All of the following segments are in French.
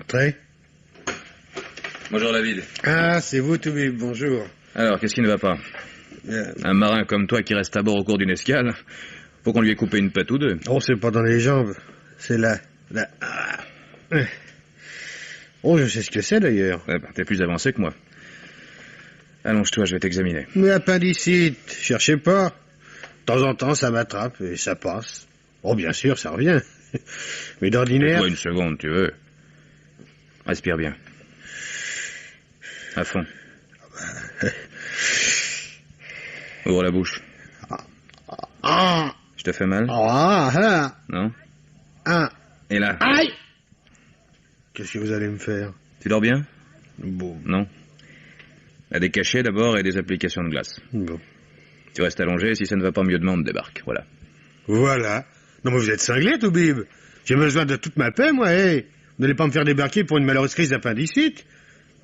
Entrez. Bonjour David. Ah, c'est vous, Toubib, bonjour. Alors, qu'est-ce qui ne va pas? Un marin comme toi qui reste à bord au cours d'une escale, faut qu'on lui ait coupé une patte ou deux. Oh, c'est pas dans les jambes, c'est là. Oh, je sais ce que c'est d'ailleurs. Eh ben, t'es plus avancé que moi. Allonge-toi, je vais t'examiner. Mais appendicite, cherchez pas. De temps en temps, ça m'attrape et ça passe. Oh, bien sûr, ça revient. Mais d'ordinaire... Tais-toi une seconde, tu veux. Respire bien. À fond. Ouvre la bouche. Ah. Je te fais mal? Ah. Non? Ah. Et là? Aïe. Qu'est-ce que vous allez me faire? Tu dors bien? Bon. Non? À des cachets d'abord et des applications de glace. Bon. Tu restes allongé, si ça ne va pas mieux demain, on te débarque, voilà. Voilà. Non, mais vous êtes cinglé, Toubib. J'ai besoin de toute ma paix, moi, Vous n'allez pas me faire débarquer pour une malheureuse crise d'appendicite?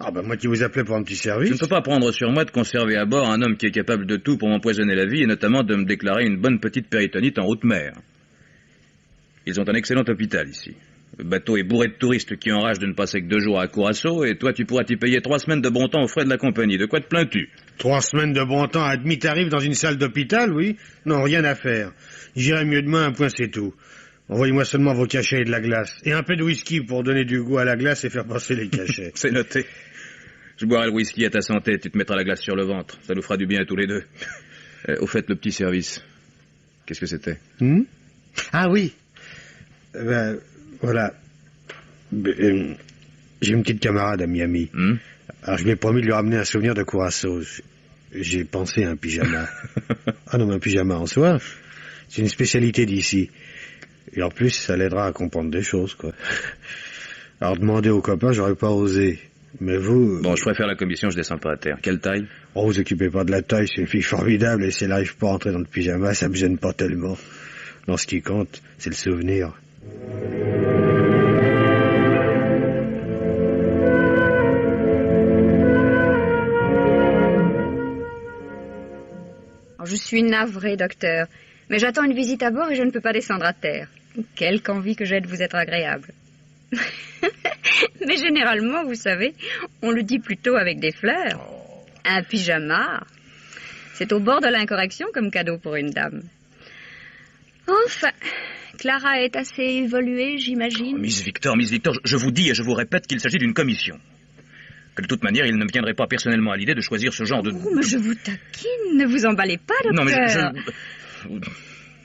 Ah, ben, moi qui vous appelais pour un petit service. Je ne peux pas prendre sur moi de conserver à bord un homme qui est capable de tout pour m'empoisonner la vie et notamment de me déclarer une bonne petite péritonite en haute mer. Ils ont un excellent hôpital ici. Le bateau est bourré de touristes qui enragent de ne passer que 2 jours à Curaçao et toi tu pourras t'y payer 3 semaines de bon temps aux frais de la compagnie. De quoi te plains-tu? 3 semaines de bon temps à demi-tarif dans une salle d'hôpital, oui? Non, rien à faire. J'irai mieux demain, un point c'est tout. Envoyez-moi seulement vos cachets et de la glace. Et un peu de whisky pour donner du goût à la glace et faire passer les cachets. C'est noté. Je boirai le whisky à ta santé, tu te mettras la glace sur le ventre. Ça nous fera du bien à tous les deux. Au fait, le petit service. Qu'est-ce que c'était? Ah oui. Ben, voilà. J'ai une petite camarade à Miami. Alors je lui ai promis de lui ramener un souvenir de Curaçao. J'ai pensé à un pyjama. Ah non, mais un pyjama en soi, c'est une spécialité d'ici. Et en plus, ça l'aidera à comprendre des choses, quoi. Alors demander aux copains, j'aurais pas osé. Mais vous... Bon, je préfère la commission, je descends pas à terre. Quelle taille? Oh, vous occupez pas de la taille, c'est une fille formidable, et si elle n'arrive pas à entrer dans le pyjama, ça me gêne pas tellement. Non, ce qui compte, c'est le souvenir. Je suis navrée, docteur, mais j'attends une visite à bord et je ne peux pas descendre à terre. Quelque envie que j'ai de vous être agréable. Mais généralement, vous savez, on le dit plutôt avec des fleurs. Un pyjama, c'est au bord de l'incorrection comme cadeau pour une dame. Enfin, Clara est assez évoluée, j'imagine. Oh, Miss Victor, je vous dis et je vous répète qu'il s'agit d'une commission. Que de toute manière, il ne me viendrait pas personnellement à l'idée de choisir ce genre de... Oh, mais je vous taquine, ne vous emballez pas, docteur. Non, mais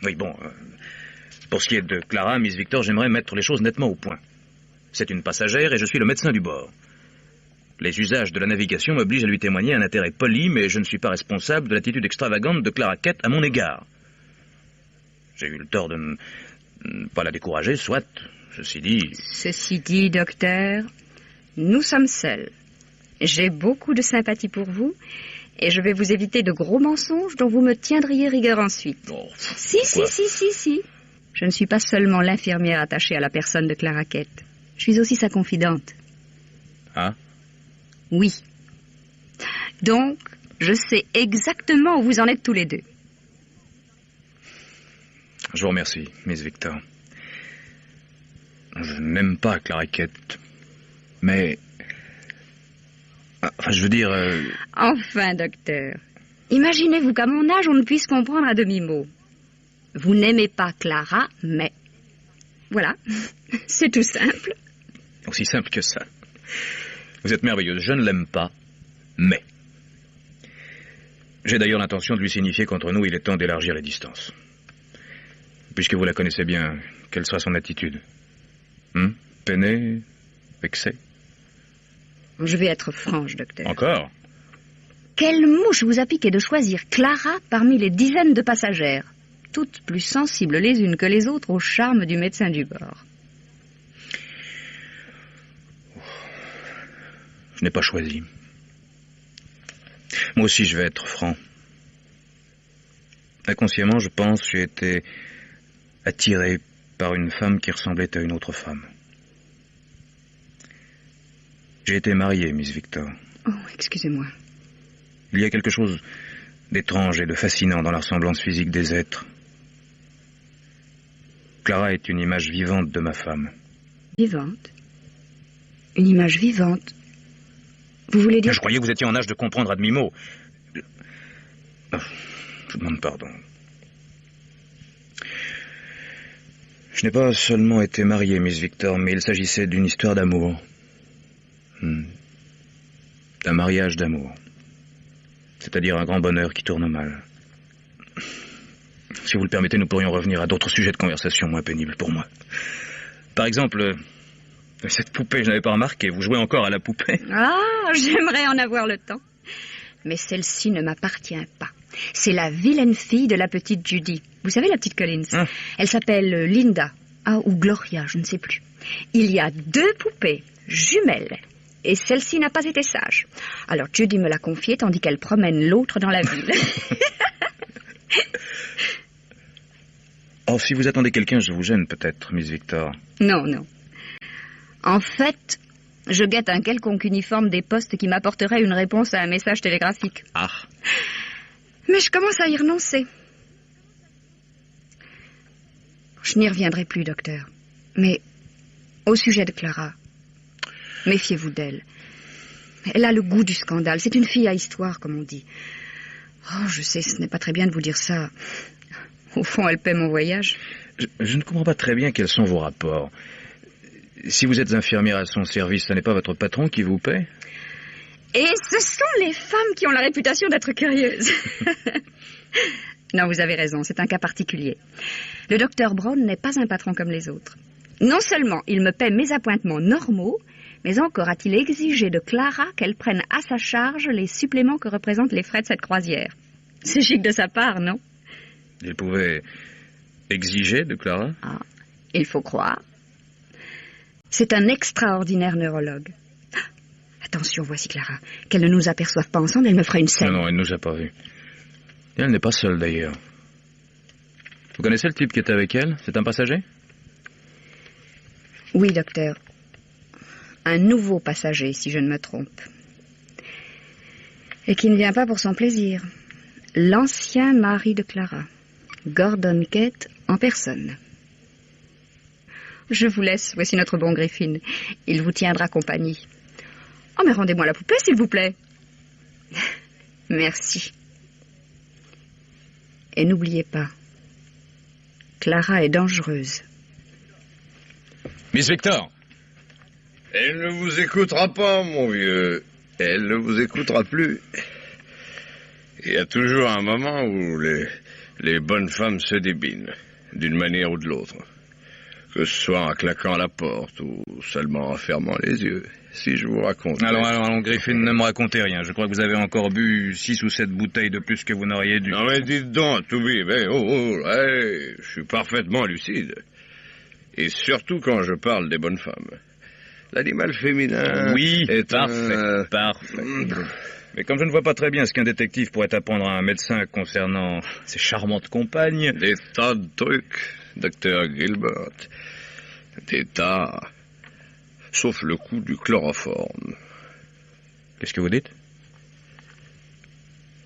Oui, bon... Pour ce qui est de Clara, Miss Victor, j'aimerais mettre les choses nettement au point. C'est une passagère et je suis le médecin du bord. Les usages de la navigation m'obligent à lui témoigner un intérêt poli, mais je ne suis pas responsable de l'attitude extravagante de Clara Kett à mon égard. J'ai eu le tort de ne pas la décourager, soit, ceci dit... Ceci dit, docteur, nous sommes seuls. J'ai beaucoup de sympathie pour vous, et je vais vous éviter de gros mensonges dont vous me tiendriez rigueur ensuite. Oh, Si. Je ne suis pas seulement l'infirmière attachée à la personne de Clara Kett. Je suis aussi sa confidente. Ah? Oui. Donc, je sais exactement où vous en êtes tous les deux. Je vous remercie, Miss Victor. Je n'aime pas Clara Kett, mais... Enfin, je veux dire... Enfin, docteur, imaginez-vous qu'à mon âge, on ne puisse comprendre à demi-mot. Vous n'aimez pas Clara, mais... Voilà, c'est tout simple. Aussi simple que ça. Vous êtes merveilleuse, je ne l'aime pas, mais... J'ai d'ailleurs l'intention de lui signifier qu'entre nous, il est temps d'élargir les distances. Puisque vous la connaissez bien, quelle sera son attitude? Peinée? Vexée? Je vais être franche, docteur. Encore? Quelle mouche vous a piqué de choisir Clara parmi les dizaines de passagères, toutes plus sensibles les unes que les autres au charme du médecin du bord? Je n'ai pas choisi. Moi aussi, je vais être franc. Inconsciemment, je pense, j'ai été attiré par une femme qui ressemblait à une autre femme. J'ai été marié, Miss Victor. Oh, excusez-moi. Il y a quelque chose d'étrange et de fascinant dans la ressemblance physique des êtres. Clara est une image vivante de ma femme. Vivante? Une image vivante. Vous voulez dire... Je croyais que vous étiez en âge de comprendre à demi-mot. Je vous demande pardon. Je n'ai pas seulement été marié, Miss Victor, mais il s'agissait d'une histoire d'amour. D'un mariage d'amour. C'est-à-dire un grand bonheur qui tourne mal. Si vous le permettez, nous pourrions revenir à d'autres sujets de conversation moins pénibles pour moi. Par exemple, cette poupée, je n'avais pas remarqué. Vous jouez encore à la poupée? Ah, j'aimerais en avoir le temps. Mais celle-ci ne m'appartient pas. C'est la vilaine fille de la petite Judy. Vous savez, la petite Collins. Elle s'appelle Linda. Ou Gloria, je ne sais plus. Il y a 2 poupées jumelles. Et celle-ci n'a pas été sage. Alors Judy me l'a confiée tandis qu'elle promène l'autre dans la ville. Oh, si vous attendez quelqu'un, je vous gêne peut-être, Miss Victor. Non, non. En fait, je guette un quelconque uniforme des postes qui m'apporterait une réponse à un message télégraphique. Ah. Mais je commence à y renoncer. Je n'y reviendrai plus, docteur. Mais au sujet de Clara, méfiez-vous d'elle. Elle a le goût du scandale. C'est une fille à histoire, comme on dit. Oh, je sais, ce n'est pas très bien de vous dire ça. Au fond, elle paie mon voyage. Je ne comprends pas très bien quels sont vos rapports. Si vous êtes infirmière à son service, ce n'est pas votre patron qui vous paie? Et ce sont les femmes qui ont la réputation d'être curieuses. Non, vous avez raison, c'est un cas particulier. Le docteur Brown n'est pas un patron comme les autres. Non seulement il me paie mes appointements normaux, mais encore a-t-il exigé de Clara qu'elle prenne à sa charge les suppléments que représentent les frais de cette croisière. C'est chic de sa part, non? Il pouvait exiger de Clara? Ah, il faut croire. C'est un extraordinaire neurologue. Attention, voici Clara. Qu'elle ne nous aperçoive pas ensemble, elle me fera une scène. Non, elle ne nous a pas vus. Et elle n'est pas seule, d'ailleurs. Vous connaissez le type qui est avec elle? C'est un passager? Oui, docteur. Un nouveau passager, si je ne me trompe. Et qui ne vient pas pour son plaisir. L'ancien mari de Clara. Gordon Kate en personne. Je vous laisse, voici notre bon Griffin. Il vous tiendra compagnie. Oh, mais rendez-moi la poupée, s'il vous plaît. Merci. Et n'oubliez pas, Clara est dangereuse. Miss Victor! Elle ne vous écoutera pas, mon vieux. Elle ne vous écoutera plus. Il y a toujours un moment où les bonnes femmes se débinent, d'une manière ou de l'autre. Que ce soit en claquant la porte ou seulement en fermant les yeux. Si je vous raconte... Allons, Griffin, ne me racontez rien. Je crois que vous avez encore bu 6 ou 7 bouteilles de plus que vous n'auriez dû. Non mais dites donc, Toubib, je suis parfaitement lucide. Et surtout quand je parle des bonnes femmes. L'animal féminin... Oui, est parfait. Mais comme je ne vois pas très bien ce qu'un détective pourrait apprendre à un médecin concernant ses charmantes compagnes... Des tas de trucs, docteur Gilbert. Des tas... Sauf le coup du chloroforme. Qu'est-ce que vous dites?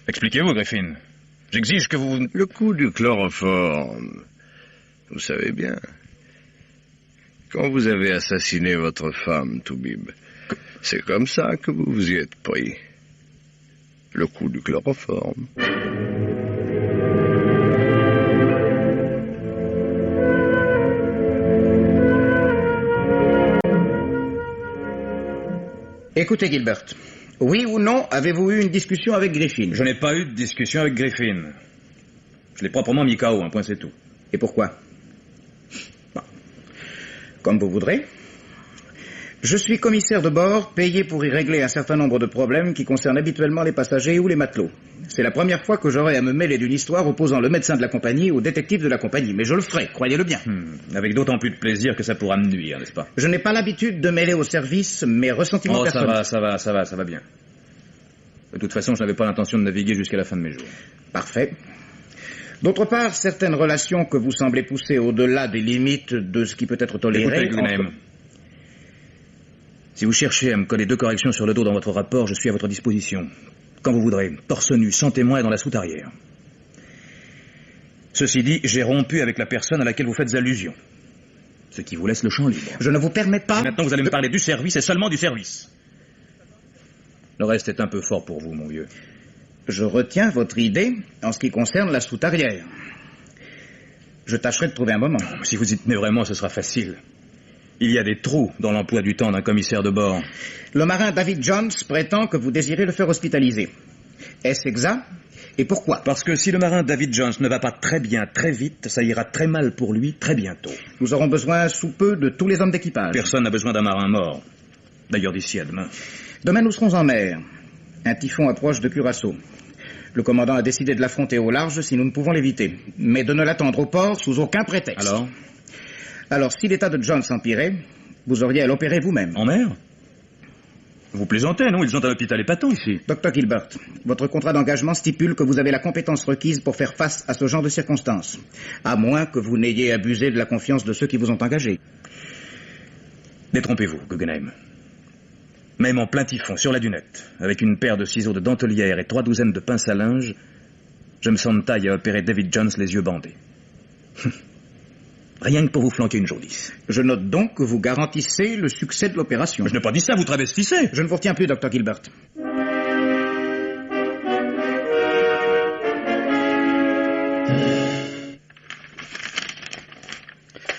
Expliquez-vous, Griffin. J'exige que vous... Le coup du chloroforme. Vous savez bien. Quand vous avez assassiné votre femme, Toubib, c'est comme ça que vous vous y êtes pris. Le coup du chloroforme. Écoutez, Gilbert. Oui ou non, avez-vous eu une discussion avec Griffin? Je n'ai pas eu de discussion avec Griffin. Je l'ai proprement mis KO, un point c'est tout. Et pourquoi? Bon. Comme vous voudrez. Je suis commissaire de bord, payé pour y régler un certain nombre de problèmes qui concernent habituellement les passagers ou les matelots. C'est la première fois que j'aurai à me mêler d'une histoire opposant le médecin de la compagnie au détective de la compagnie, mais je le ferai, croyez-le bien. Avec d'autant plus de plaisir que ça pourra me nuire, n'est-ce pas? Je n'ai pas l'habitude de mêler au service mes ressentiments personnels. Ça va bien. De toute façon, je n'avais pas l'intention de naviguer jusqu'à la fin de mes jours. Parfait. D'autre part, certaines relations que vous semblez pousser au-delà des limites de ce qui peut être toléré... Écoutez, si vous cherchez à me coller 2 corrections sur le dos dans votre rapport, je suis à votre disposition. Quand vous voudrez, torse nu, sans témoin et dans la soute arrière. Ceci dit, j'ai rompu avec la personne à laquelle vous faites allusion. Ce qui vous laisse le champ libre. Je ne vous permets pas... Et maintenant, vous allez me parler du service et seulement du service. Le reste est un peu fort pour vous, mon vieux. Je retiens votre idée en ce qui concerne la soute arrière. Je tâcherai de trouver un moment. Si vous y tenez vraiment, ce sera facile. Il y a des trous dans l'emploi du temps d'un commissaire de bord. Le marin David Jones prétend que vous désirez le faire hospitaliser. Est-ce exact? Et pourquoi? Parce que si le marin David Jones ne va pas très bien, très vite, ça ira très mal pour lui très bientôt. Nous aurons besoin sous peu de tous les hommes d'équipage. Personne n'a besoin d'un marin mort. D'ailleurs, d'ici à demain. Demain, nous serons en mer. Un typhon approche de Curaçao. Le commandant a décidé de l'affronter au large si nous ne pouvons l'éviter. Mais de ne l'attendre au port sous aucun prétexte. Alors, si l'état de Jones empirait, vous auriez à l'opérer vous-même. En mer? Vous plaisantez, non? Ils ont un hôpital épatant ici. Dr. Gilbert, votre contrat d'engagement stipule que vous avez la compétence requise pour faire face à ce genre de circonstances. À moins que vous n'ayez abusé de la confiance de ceux qui vous ont engagé. Détrompez-vous, Guggenheim. Même en plein typhon, sur la dunette, avec une paire de ciseaux de dentelière et 3 douzaines de pinces à linge, je me sens de taille à opérer David Jones les yeux bandés. Rien que pour vous flanquer une jaunisse. Je note donc que vous garantissez le succès de l'opération. Je n'ai pas dit ça, vous travestissez. Je ne vous retiens plus, Dr. Gilbert.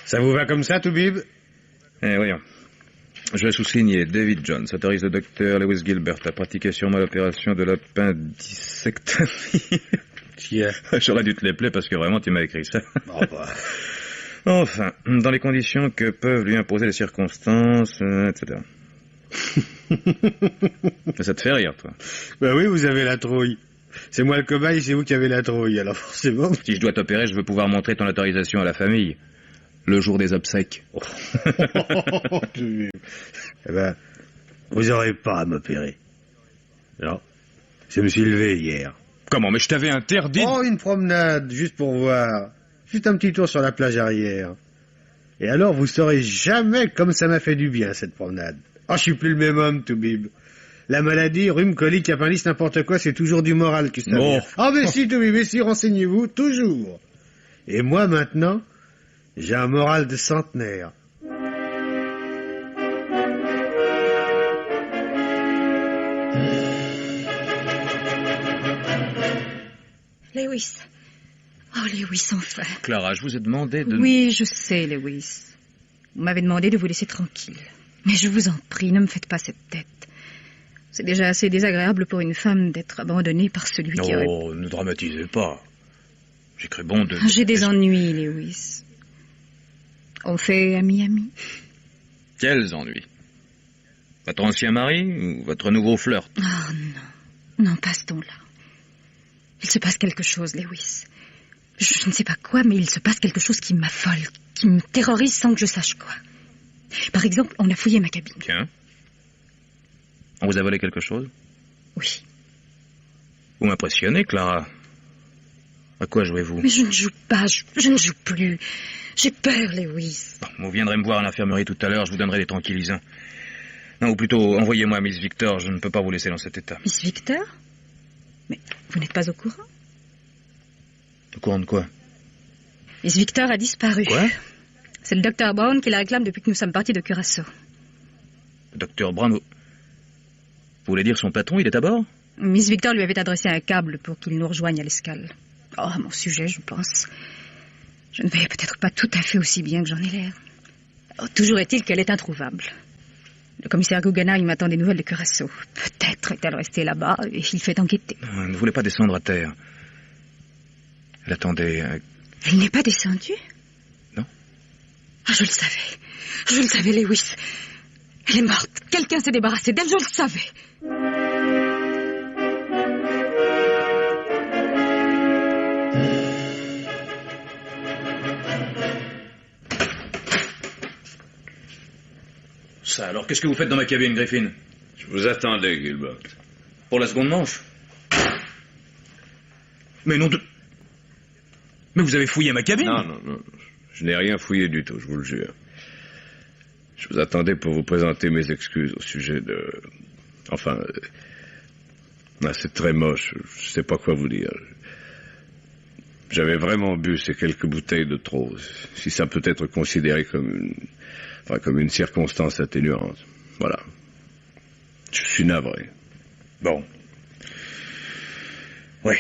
Ça vous va comme ça, Toubib? Voyons. Je vais sous-signer. David Jones autorise le docteur Lewis Gilbert à pratiquer sur moi l'opération de l'appendicectomie. Tiens. J'aurais dû te l'épeler parce que vraiment tu m'as écrit ça. Oh, bah. Enfin, dans les conditions que peuvent lui imposer les circonstances, etc. Ça te fait rire, toi? Ben oui, vous avez la trouille. C'est moi le cobaye, c'est vous qui avez la trouille, alors forcément... Si je dois t'opérer, je veux pouvoir montrer ton autorisation à la famille. Le jour des obsèques. Eh ben, vous aurez pas à m'opérer. Non. Je me suis levé hier. Comment? Mais je t'avais interdit... Oh, une promenade, juste pour voir. Juste un petit tour sur la plage arrière. Et alors, vous saurez jamais comme ça m'a fait du bien, cette promenade. Oh, je suis plus le même homme, Toubib. La maladie, rhume, colique, appendix, n'importe quoi, c'est toujours du moral que ça vient. Ah, mais si, Toubib, mais si, renseignez-vous, toujours. Et moi, maintenant, j'ai un moral de centenaire. Lewis. Oh, Lewis, enfin. Clara, je vous ai demandé de... Oui, je sais, Lewis. Vous m'avez demandé de vous laisser tranquille. Mais je vous en prie, ne me faites pas cette tête. C'est déjà assez désagréable pour une femme d'être abandonnée par celui qui aurait... Oh, ne dramatisez pas. J'ai cru bon de... J'ai des ennuis, Lewis. On fait ami-ami. Quels ennuis? Votre ancien mari ou votre nouveau flirt? Oh non. Non, pas ce ton-là. Il se passe quelque chose, Lewis. Je ne sais pas quoi, mais il se passe quelque chose qui m'affole, qui me terrorise sans que je sache quoi. Par exemple, on a fouillé ma cabine. Tiens. On vous a volé quelque chose? Oui. Vous m'impressionnez, Clara. À quoi jouez-vous? Mais je ne joue pas, je ne joue plus. J'ai peur, Lewis. Bon, vous viendrez me voir à l'infirmerie tout à l'heure, je vous donnerai des tranquillisants. Non, ou plutôt, envoyez-moi Miss Victor, je ne peux pas vous laisser dans cet état. Miss Victor? Mais vous n'êtes pas au courant? Au courant de quoi? Miss Victor a disparu. Quoi? C'est le docteur Brown qui la réclame depuis que nous sommes partis de Curaçao. Le docteur Brown, vous voulez dire son patron, il est à bord? Miss Victor lui avait adressé un câble pour qu'il nous rejoigne à l'escale. Oh, à mon sujet, je pense. Je ne vais peut-être pas tout à fait aussi bien que j'en ai l'air. Oh, toujours est-il qu'elle est introuvable. Le commissaire Guggenheim m'attend des nouvelles de Curaçao. Peut-être est-elle restée là-bas et il fait enquêter. Elle ne voulait pas descendre à terre. Elle attendait... Elle n'est pas descendue? Non. Ah, je le savais. Je le savais, Lewis. Elle est morte. Quelqu'un s'est débarrassé d'elle, je le savais. Ça, alors qu'est-ce que vous faites dans ma cabine, Griffin? Je vous attendais, Gilbert. Pour la seconde manche? Mais non de... Mais vous avez fouillé ma cabine? Non. Je n'ai rien fouillé du tout, je vous le jure. Je vous attendais pour vous présenter mes excuses au sujet de... Enfin... C'est très moche, je sais pas quoi vous dire. J'avais vraiment bu ces quelques bouteilles de trop, si ça peut être considéré comme une circonstance atténuante. Voilà. Je suis navré. Bon. Oui.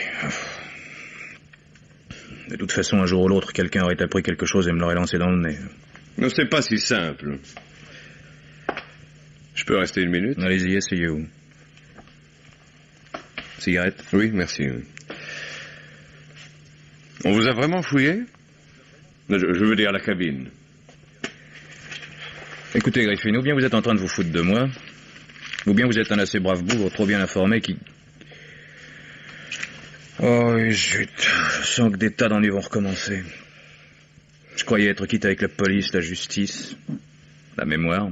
De toute façon, un jour ou l'autre, quelqu'un aurait appris quelque chose et me l'aurait lancé dans le nez. Non, c'est pas si simple. Je peux rester une minute? Allez-y, asseyez-vous. Cigarette? Oui, merci. On vous a vraiment fouillé? Je veux dire la cabine. Écoutez, Griffin, ou bien vous êtes en train de vous foutre de moi, ou bien vous êtes un assez brave bougre, trop bien informé qui... Oh, zut, je sens que des tas d'ennuis vont recommencer. Je croyais être quitte avec la police, la justice, la mémoire.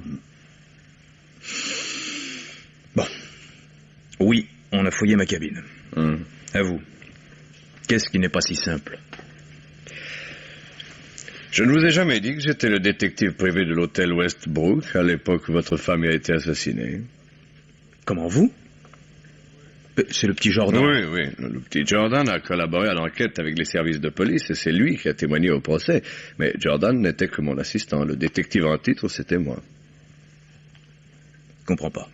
Bon. Oui, on a fouillé ma cabine. À vous. Qu'est-ce qui n'est pas si simple? Je ne vous ai jamais dit que j'étais le détective privé de l'hôtel Westbrook à l'époque où votre femme a été assassinée. Comment vous? C'est le petit Jordan. Oui. Le petit Jordan a collaboré à l'enquête avec les services de police et c'est lui qui a témoigné au procès. Mais Jordan n'était que mon assistant. Le détective en titre, c'était moi. Je comprends pas.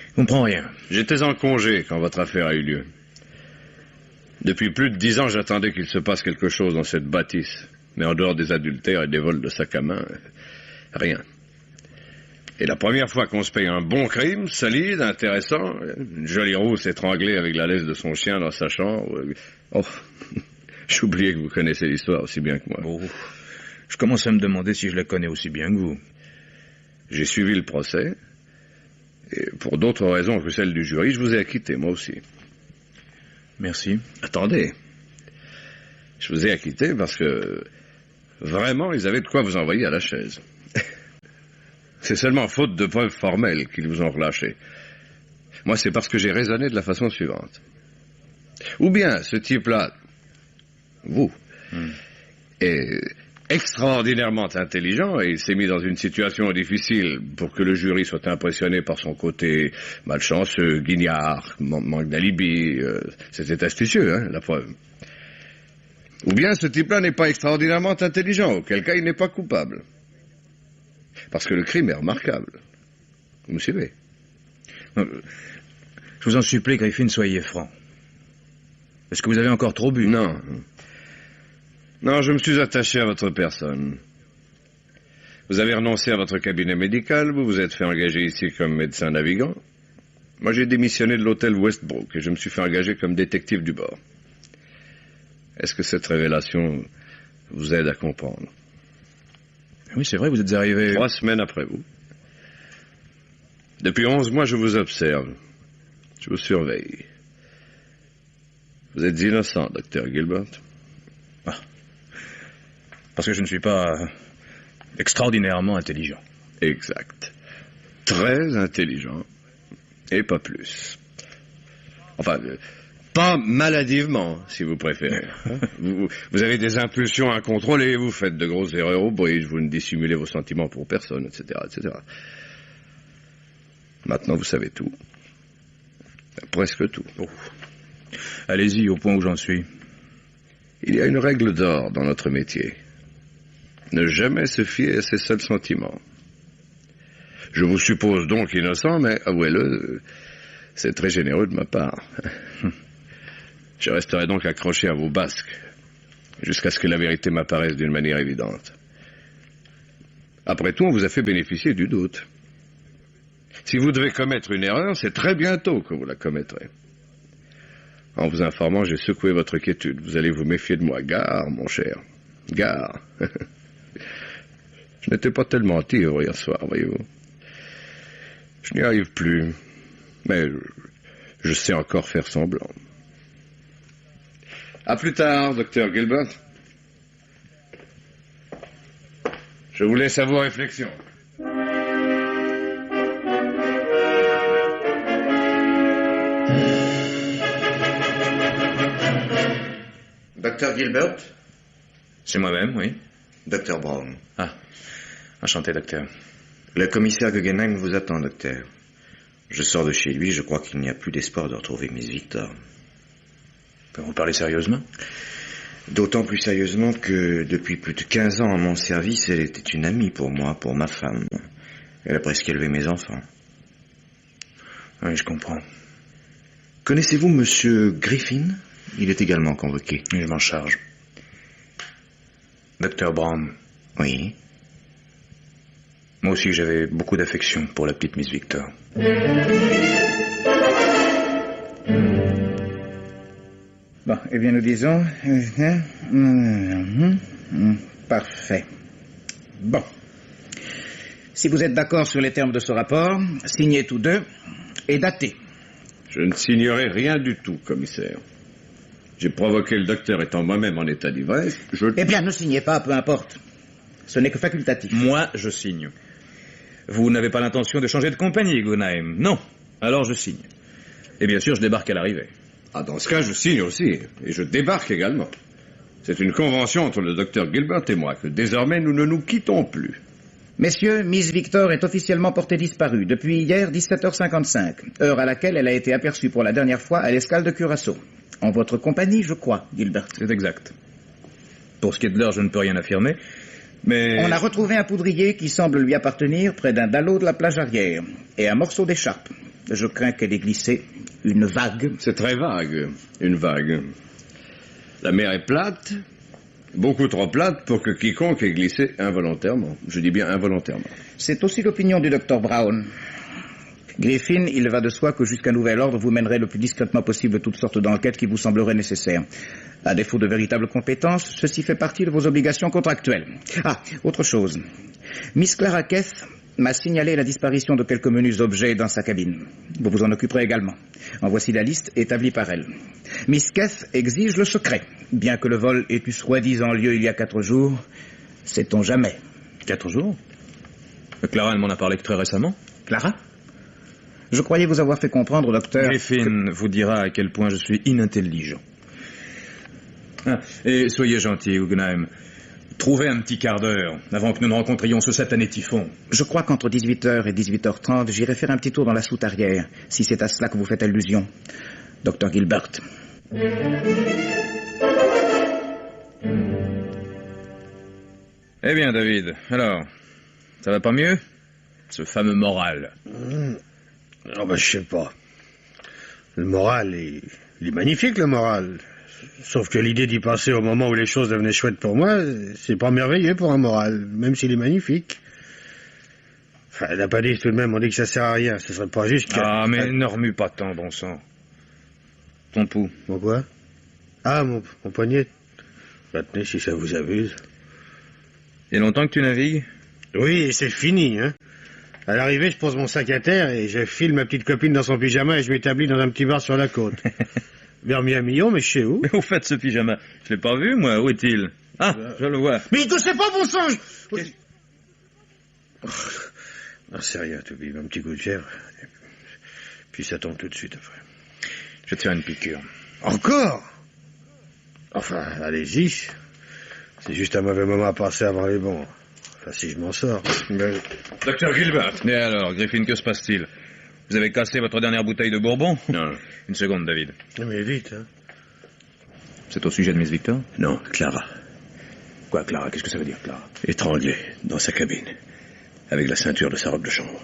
Je comprends rien. J'étais en congé quand votre affaire a eu lieu. Depuis plus de 10 ans, j'attendais qu'il se passe quelque chose dans cette bâtisse. Mais en dehors des adultères et des vols de sac à main, rien. Et la première fois qu'on se paye un bon crime, solide, intéressant, une jolie rousse étranglée avec la laisse de son chien dans sa chambre... Oh, j'oubliais que vous connaissez l'histoire aussi bien que moi. Oh, je commence à me demander si je la connais aussi bien que vous. J'ai suivi le procès, et pour d'autres raisons que celles du jury, je vous ai acquitté, moi aussi. Merci. Attendez. Je vous ai acquitté parce que... Vraiment, ils avaient de quoi vous envoyer à la chaise. C'est seulement faute de preuves formelles qu'ils vous ont relâché. Moi, c'est parce que j'ai raisonné de la façon suivante. Ou bien, ce type-là, vous, est extraordinairement intelligent et il s'est mis dans une situation difficile pour que le jury soit impressionné par son côté malchanceux, guignard, manque d'alibi. C'était astucieux, hein, la preuve. Ou bien ce type-là n'est pas extraordinairement intelligent, auquel cas il n'est pas coupable. Parce que le crime est remarquable. Vous me suivez? Je vous en supplie, Griffin, soyez franc. Est-ce que vous avez encore trop bu? Non. Non, je me suis attaché à votre personne. Vous avez renoncé à votre cabinet médical, vous vous êtes fait engager ici comme médecin navigant. Moi, j'ai démissionné de l'hôtel Westbrook et je me suis fait engager comme détective du bord. Est-ce que cette révélation vous aide à comprendre? Oui, c'est vrai, vous êtes arrivé... 3 semaines après vous. Depuis 11 mois, je vous observe. Je vous surveille. Vous êtes innocent, docteur Gilbert. Ah. Parce que je ne suis pas extraordinairement intelligent. Exact. Très intelligent. Et pas plus. Enfin, pas maladivement, si vous préférez. Vous avez des impulsions incontrôlées, vous faites de grosses erreurs au bridge, vous ne dissimulez vos sentiments pour personne, etc., etc. Maintenant, vous savez tout. Presque tout. Oh. Allez-y, au point où j'en suis. Il y a une règle d'or dans notre métier. Ne jamais se fier à ses seuls sentiments. Je vous suppose donc innocent, mais avouez-le, c'est très généreux de ma part. Je resterai donc accroché à vos basques, jusqu'à ce que la vérité m'apparaisse d'une manière évidente. Après tout, on vous a fait bénéficier du doute. Si vous devez commettre une erreur, c'est très bientôt que vous la commettrez. En vous informant, j'ai secoué votre quiétude. Vous allez vous méfier de moi. Gare, mon cher. Gare. Je n'étais pas tellement ivre hier soir, voyez-vous. Je n'y arrive plus. Mais je sais encore faire semblant. À plus tard, docteur Gilbert. Je vous laisse à vos réflexions. Docteur Gilbert? C'est moi-même, oui. Docteur Brown. Ah, enchanté, docteur. Le commissaire Guggenheim vous attend, docteur. Je sors de chez lui, je crois qu'il n'y a plus d'espoir de retrouver Miss Victor. Vous parlez sérieusement? D'autant plus sérieusement que depuis plus de 15 ans à mon service, elle était une amie pour moi, pour ma femme. Elle a presque élevé mes enfants. Oui, je comprends. Connaissez-vous Monsieur Griffin? Il est également convoqué. Oui, je m'en charge. Dr. Brown. Oui. Moi aussi, j'avais beaucoup d'affection pour la petite Miss Victor. Bon, eh bien, nous disons... Parfait. Bon. Si vous êtes d'accord sur les termes de ce rapport, signez tous deux et datez. Je ne signerai rien du tout, commissaire. J'ai provoqué le docteur étant moi-même en état d'ivresse. Eh bien, ne signez pas, peu importe. Ce n'est que facultatif. Moi, je signe. Vous n'avez pas l'intention de changer de compagnie, Guggenheim? Non. Alors je signe. Et bien sûr, je débarque à l'arrivée. Ah, dans ce cas, je signe aussi. Et je débarque également. C'est une convention entre le docteur Gilbert et moi que désormais nous ne nous quittons plus. Messieurs, Miss Victor est officiellement portée disparue depuis hier 17h55, heure à laquelle elle a été aperçue pour la dernière fois à l'escale de Curaçao. En votre compagnie, je crois, Gilbert. C'est exact. Pour ce qui est de l'heure, je ne peux rien affirmer, mais... On a retrouvé un poudrier qui semble lui appartenir près d'un dallo de la plage arrière, et un morceau d'écharpe. Je crains qu'elle ait glissé une vague. C'est très vague, une vague. La mer est plate, beaucoup trop plate pour que quiconque ait glissé involontairement. Je dis bien involontairement. C'est aussi l'opinion du docteur Brown. Griffin, il va de soi que jusqu'à nouvel ordre, vous mènerez le plus discrètement possible toutes sortes d'enquêtes qui vous sembleraient nécessaires. À défaut de véritables compétences, ceci fait partie de vos obligations contractuelles. Ah, autre chose. Miss Clara Keth m'a signalé la disparition de quelques menus objets dans sa cabine. Vous vous en occuperez également. En voici la liste établie par elle. Miss Keth exige le secret. Bien que le vol ait eu soi-disant lieu il y a 4 jours, sait-on jamais. 4 jours? Clara, elle m'en a parlé que très récemment. Clara? Je croyais vous avoir fait comprendre, docteur... Griffin vous dira à quel point je suis inintelligent. Ah, et soyez gentil, Guggenheim. Trouvez un petit quart d'heure avant que nous ne rencontrions ce satané typhon. Je crois qu'entre 18h et 18h30, j'irai faire un petit tour dans la soute arrière, si c'est à cela que vous faites allusion. Docteur Gilbert. Eh bien, David, alors, ça va pas mieux? Ce fameux moral. Ah ben, je sais pas. Le moral, il est magnifique, le moral. Sauf que l'idée d'y passer au moment où les choses devenaient chouettes pour moi, c'est pas merveilleux pour un moral, même s'il est magnifique. Enfin, la police, tout de même, on dit que ça sert à rien. Ce serait pas juste que... Ah, mais ne remue pas tant, bon sang. Ton pouls. Mon quoi? Ah, mon poignet. Maintenant, si ça vous amuse. Il y a longtemps que tu navigues? Oui, et c'est fini, hein. À l'arrivée, je pose mon sac à terre et je file ma petite copine dans son pyjama et je m'établis dans un petit bar sur la côte. Vers Miami, mais je sais où. Mais au fait, ce pyjama, je l'ai pas vu, moi. Où est-il? Ah, je le vois. Mais il touchait pas, bon sang! Non, c'est rien, tout un petit coup de fièvre. Puis ça tombe tout de suite après. Je vais te faire une piqûre. Encore? Enfin, allez-y. C'est juste un mauvais moment à passer avant les bons. Enfin, si je m'en sors. Mais... Docteur Gilbert. Et alors, Griffin, que se passe-t-il? Vous avez cassé votre dernière bouteille de Bourbon? Non. Une seconde, David. Mais vite, hein. C'est au sujet de Miss Victor? Non, Clara. Quoi, Clara? Qu'est-ce que ça veut dire, Clara? Étranglée dans sa cabine, avec la ceinture de sa robe de chambre.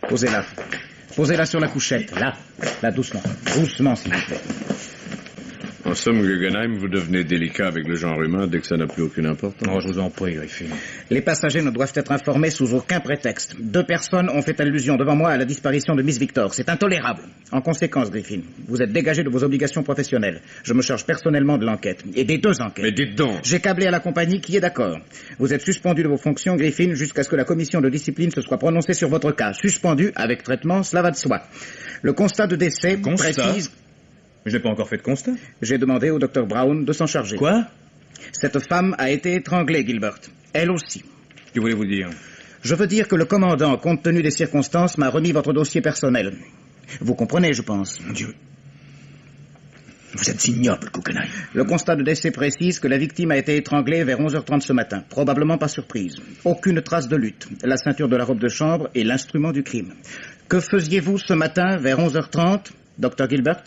Posez-la. Posez-la sur la couchette. Là. Là, doucement. Doucement, s'il vous plaît. En somme, Guggenheim, vous devenez délicat avec le genre humain dès que ça n'a plus aucune importance. Oh, je vous en prie, Griffin. Les passagers ne doivent être informés sous aucun prétexte. 2 personnes ont fait allusion devant moi à la disparition de Miss Victor. C'est intolérable. En conséquence, Griffin, vous êtes dégagé de vos obligations professionnelles. Je me charge personnellement de l'enquête. Et des 2 enquêtes. Mais dites donc. J'ai câblé à la compagnie qui est d'accord. Vous êtes suspendu de vos fonctions, Griffin, jusqu'à ce que la commission de discipline se soit prononcée sur votre cas. Suspendu avec traitement, cela va de soi. Le constat de décès précise... Je n'ai pas encore fait de constat. J'ai demandé au docteur Brown de s'en charger. Quoi? Cette femme a été étranglée, Gilbert. Elle aussi. Que voulez-vous dire? Je veux dire que le commandant, compte tenu des circonstances, m'a remis votre dossier personnel. Vous comprenez, je pense. Mon Dieu. Vous êtes ignoble, Guggenheim. Le constat de décès précise que la victime a été étranglée vers 11h30 ce matin, probablement par surprise. Aucune trace de lutte, la ceinture de la robe de chambre est l'instrument du crime. Que faisiez-vous ce matin vers 11h30, Dr. Gilbert?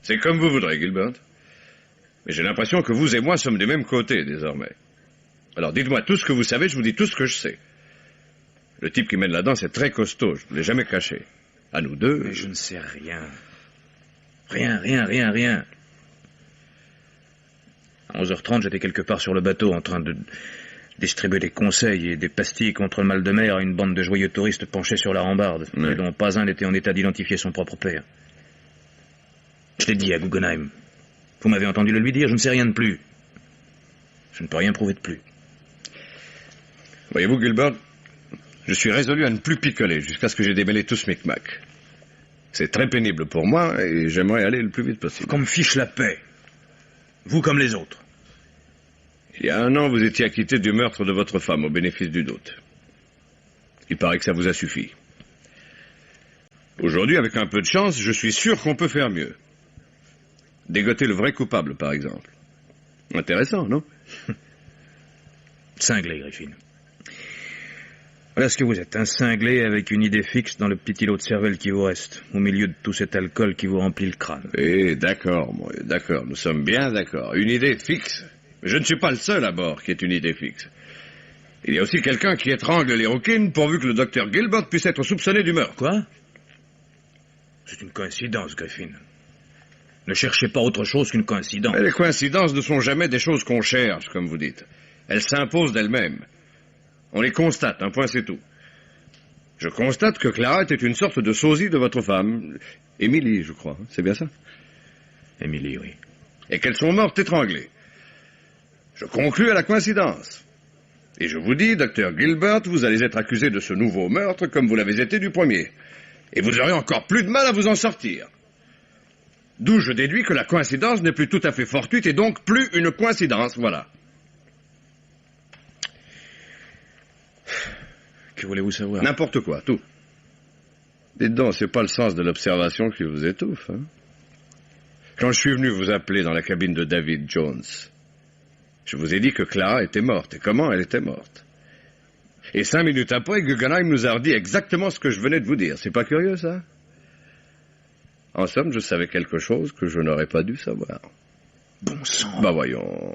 C'est comme vous voudrez, Gilbert. Mais j'ai l'impression que vous et moi sommes des mêmes côtés, désormais. Alors dites-moi tout ce que vous savez, je vous dis tout ce que je sais. Le type qui mène la danse est très costaud, je ne l'ai jamais caché. À nous deux... Mais je ne sais rien. Rien. À 11h30, j'étais quelque part sur le bateau en train de distribuer des conseils et des pastilles contre le mal de mer à une bande de joyeux touristes penchés sur la rambarde, et dont pas un n'était en état d'identifier son propre père. Je l'ai dit à Guggenheim. Vous m'avez entendu le lui dire, je ne sais rien de plus. Je ne peux rien prouver de plus. Voyez-vous, Gilbert, je suis résolu à ne plus picoler jusqu'à ce que j'ai démêlé tout ce micmac. C'est très pénible pour moi et j'aimerais aller le plus vite possible. Qu'on me fiche la paix. Vous comme les autres. Il y a 1 an, vous étiez acquitté du meurtre de votre femme au bénéfice du doute. Il paraît que ça vous a suffi. Aujourd'hui, avec un peu de chance, je suis sûr qu'on peut faire mieux. Dégoter le vrai coupable, par exemple. Intéressant, non? Cinglé, Griffin. Voilà ce que vous êtes, un cinglé avec une idée fixe dans le petit îlot de cervelle qui vous reste, au milieu de tout cet alcool qui vous remplit le crâne. Eh, d'accord, moi, d'accord, nous sommes bien d'accord. Une idée fixe. Mais je ne suis pas le seul à bord qui ait une idée fixe. Il y a aussi quelqu'un qui étrangle les rouquines pourvu que le docteur Gilbert puisse être soupçonné du meurtre. Quoi? C'est une coïncidence, Griffin. Ne cherchez pas autre chose qu'une coïncidence. Mais les coïncidences ne sont jamais des choses qu'on cherche, comme vous dites. Elles s'imposent d'elles-mêmes. On les constate, un point c'est tout. Je constate que Clara était une sorte de sosie de votre femme, Émilie, je crois, c'est bien ça? Émilie, oui. Et qu'elles sont mortes étranglées. Je conclus à la coïncidence. Et je vous dis, docteur Gilbert, vous allez être accusé de ce nouveau meurtre comme vous l'avez été du premier. Et vous aurez encore plus de mal à vous en sortir. D'où je déduis que la coïncidence n'est plus tout à fait fortuite et donc plus une coïncidence, voilà. Que voulez-vous savoir? N'importe quoi, tout. Dites donc, c'est pas le sens de l'observation qui vous étouffe, hein? Quand je suis venu vous appeler dans la cabine de David Jones, je vous ai dit que Clara était morte, et comment elle était morte. Et 5 minutes après, Guggenheim nous a redit exactement ce que je venais de vous dire. C'est pas curieux, ça? En somme, je savais quelque chose que je n'aurais pas dû savoir. Bon sang. Bah voyons,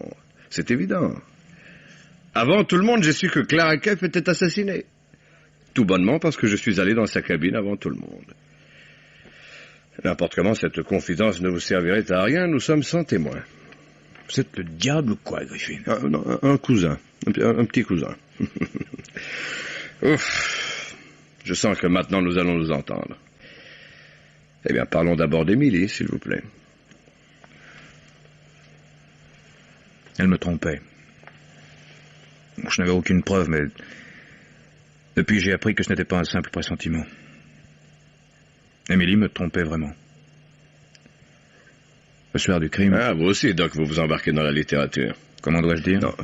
c'est évident. Avant tout le monde, j'ai su que Clara Keff était assassinée. Tout bonnement parce que je suis allé dans sa cabine avant tout le monde. N'importe comment, cette confidence ne vous servirait à rien, nous sommes sans témoins. Vous êtes le diable ou quoi, Griffin? Non, un cousin, un petit cousin. Ouf, je sens que maintenant nous allons nous entendre. Eh bien, parlons d'abord d'Émilie, s'il vous plaît. Elle me trompait. Je n'avais aucune preuve, mais depuis j'ai appris que ce n'était pas un simple pressentiment. Émilie me trompait vraiment. Le soir du crime... Ah, vous aussi, Doc, vous vous embarquez dans la littérature. Comment dois-je dire? Non,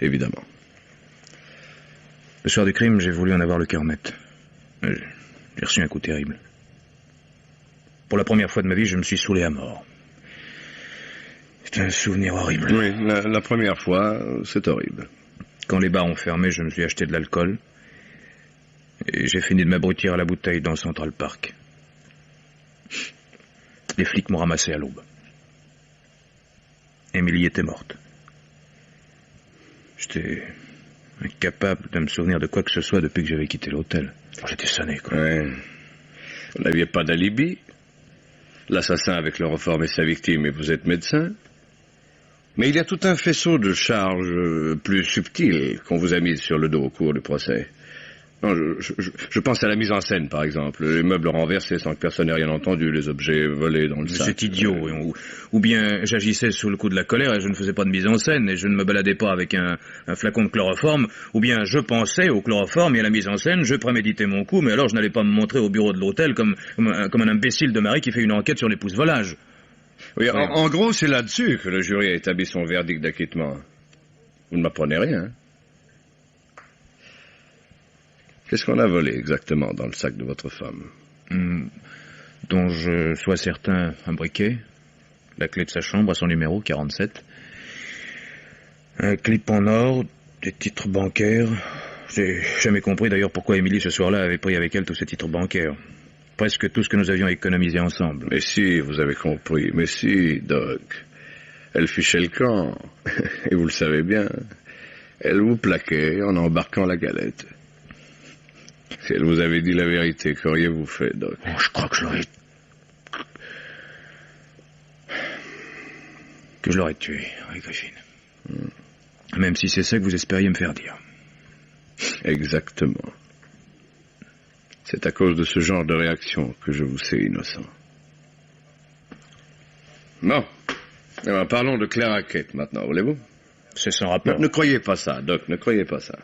évidemment. Le soir du crime, j'ai voulu en avoir le cœur net. J'ai reçu un coup terrible. Pour la première fois de ma vie, je me suis saoulé à mort. C'est un souvenir horrible. Oui, la première fois, c'est horrible. Quand les bars ont fermé, je me suis acheté de l'alcool. Et j'ai fini de m'abrutir à la bouteille dans Central Park. Les flics m'ont ramassé à l'aube. Émilie était morte. J'étais incapable de me souvenir de quoi que ce soit depuis que j'avais quitté l'hôtel. J'étais sonné, quoi. Ouais. Vous n'aviez pas d'alibi. L'assassin avec le reformé sa victime et vous êtes médecin. Mais il y a tout un faisceau de charges plus subtiles qu'on vous a mises sur le dos au cours du procès. Non, je pense à la mise en scène, par exemple. Les meubles renversés sans que personne n'ait rien entendu, les objets volés dans le sac. C'est idiot. Ou bien j'agissais sous le coup de la colère et je ne faisais pas de mise en scène et je ne me baladais pas avec un flacon de chloroforme. Ou bien je pensais au chloroforme et à la mise en scène, je préméditais mon coup, mais alors je n'allais pas me montrer au bureau de l'hôtel comme un imbécile de mari qui fait une enquête sur l'épouse volage. Oui, en gros, c'est là-dessus que le jury a établi son verdict d'acquittement. Vous ne m'apprenez rien. Qu'est-ce qu'on a volé exactement dans le sac de votre femme? Dont je sois certain, un briquet, la clé de sa chambre à son numéro, 47. Un clip en or, des titres bancaires. J'ai jamais compris d'ailleurs pourquoi Émilie ce soir-là avait pris avec elle tous ces titres bancaires. Presque tout ce que nous avions économisé ensemble. Mais si, vous avez compris. Mais si, Doc. Elle fichait le camp. Et vous le savez bien. Elle vous plaquait en embarquant la galette. Si elle vous avait dit la vérité, qu'auriez-vous fait, Doc? Oh, je crois que je l'aurais tué, oui, Griffin. Même si c'est ça que vous espériez me faire dire. Exactement. C'est à cause de ce genre de réaction que je vous sais innocent. Bon. Alors, parlons de Clara Kate maintenant, voulez-vous? C'est sans rapport. Ne croyez pas ça, Doc, ne croyez pas ça.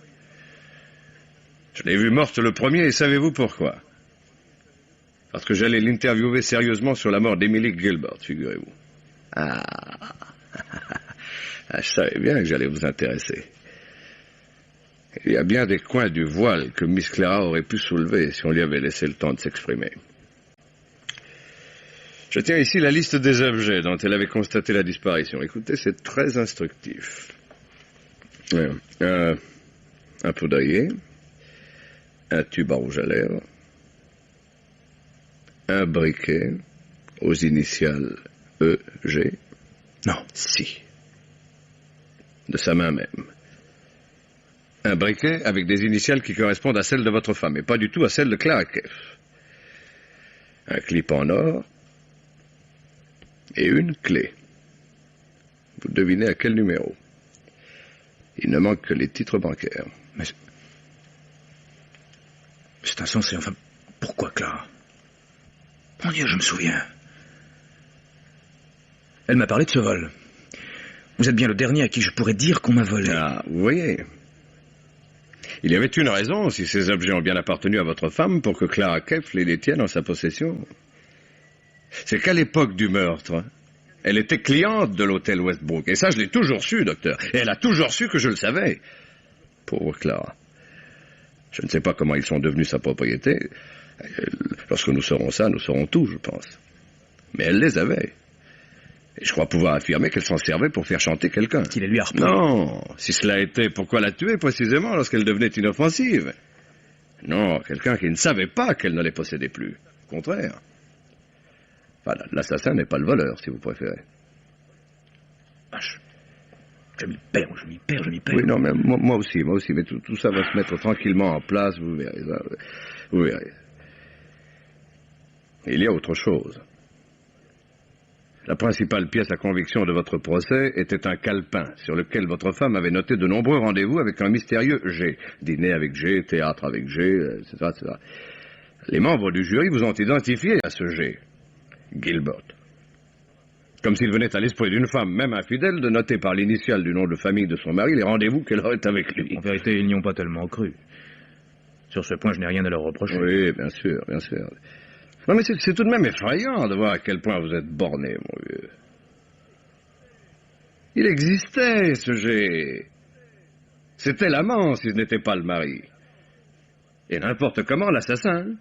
Je l'ai vue morte le premier, et savez-vous pourquoi? Parce que j'allais l'interviewer sérieusement sur la mort d'Emily Gilbert, figurez-vous. Je savais bien que j'allais vous intéresser. Il y a bien des coins du voile que Miss Clara aurait pu soulever si on lui avait laissé le temps de s'exprimer. Je tiens ici la liste des objets dont elle avait constaté la disparition. Écoutez, c'est très instructif. Un poudrier, un tube à rouge à lèvres, un briquet aux initiales E.G. Non. Si. De sa main même. Un briquet avec des initiales qui correspondent à celles de votre femme, et pas du tout à celles de Clara Kate. Un clip en or et une clé. Vous devinez à quel numéro? Il ne manque que les titres bancaires. Mais c'est insensé. Enfin, pourquoi, Clara? Mon Dieu, je me souviens. Elle m'a parlé de ce vol. Vous êtes bien le dernier à qui je pourrais dire qu'on m'a volé. Ah, vous voyez. Il y avait une raison, si ces objets ont bien appartenu à votre femme, pour que Clara Kate les détienne en sa possession. C'est qu'à l'époque du meurtre, elle était cliente de l'hôtel Westbrook. Et ça, je l'ai toujours su, docteur. Et elle a toujours su que je le savais. Pauvre Clara. Je ne sais pas comment ils sont devenus sa propriété. Lorsque nous saurons ça, nous saurons tout, je pense. Mais elle les avait. Et je crois pouvoir affirmer qu'elle s'en servait pour faire chanter quelqu'un. Qu'il lui a harponné. Non, si cela était, pourquoi la tuer précisément lorsqu'elle devenait inoffensive? Non, quelqu'un qui ne savait pas qu'elle ne les possédait plus. Au contraire. Enfin, l'assassin n'est pas le voleur, si vous préférez. Ah, je m'y perds. Oui, non, mais moi aussi, mais tout ça va se mettre tranquillement en place, vous verrez. Vous verrez. Il y a autre chose. La principale pièce à conviction de votre procès était un calepin sur lequel votre femme avait noté de nombreux rendez-vous avec un mystérieux G. Dîner avec G, théâtre avec G, etc., etc. Les membres du jury vous ont identifié à ce G. Gilbert. Comme s'il venait à l'esprit d'une femme, même infidèle, de noter par l'initiale du nom de famille de son mari les rendez-vous qu'elle aurait avec lui. En vérité, ils n'y ont pas tellement cru. Sur ce point, je n'ai rien à leur reprocher. Oui, bien sûr, bien sûr. Non, mais c'est tout de même effrayant de voir à quel point vous êtes borné, mon vieux. Il existait, ce G. C'était l'amant, si ce n'était pas le mari. Et n'importe comment, l'assassin.